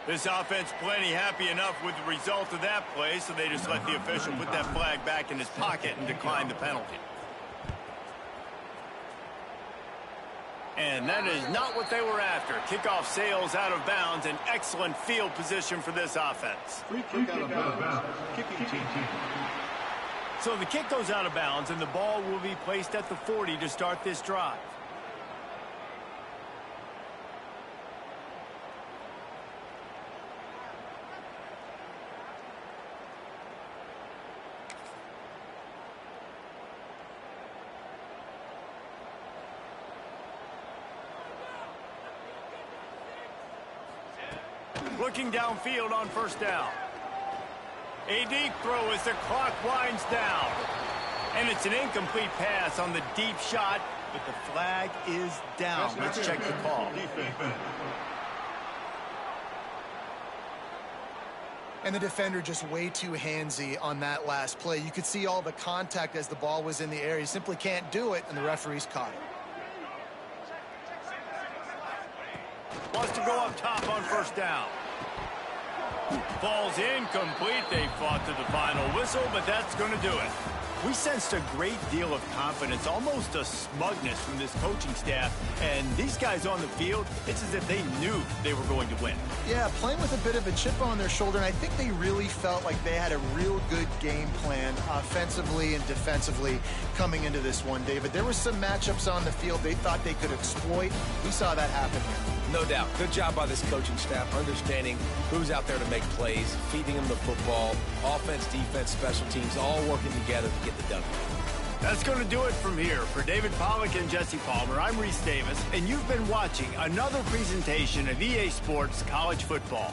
This offense plenty happy enough with the result of that play, so they just let the official put that flag back in his pocket and decline the penalty. And that is not what they were after. Kickoff sails out of bounds, and excellent field position for this offense. Free kick out of bounds. Kicking team. So the kick goes out of bounds, and the ball will be placed at the 40 to start this drive. Looking downfield on first down. A deep throw as the clock winds down. And it's an incomplete pass on the deep shot, but the flag is down. Let's check the call. And the defender just way too handsy on that last play. You could see all the contact as the ball was in the air. He simply can't do it, and the referee's caught it. Wants to go up top on first down. Falls incomplete. They fought to the final whistle, but that's going to do it. We sensed a great deal of confidence, almost a smugness from this coaching staff. And these guys on the field, it's as if they knew they were going to win. Yeah, playing with a bit of a chip on their shoulder, and I think they really felt like they had a real good game plan offensively and defensively coming into this one, David. There were some matchups on the field they thought they could exploit. We saw that happen here. No doubt. Good job by this coaching staff, understanding who's out there to make plays, feeding them the football, offense, defense, special teams, all working together to get the W. That's going to do it from here. For David Pollack and Jesse Palmer, I'm Reese Davis, and you've been watching another presentation of EA Sports College Football.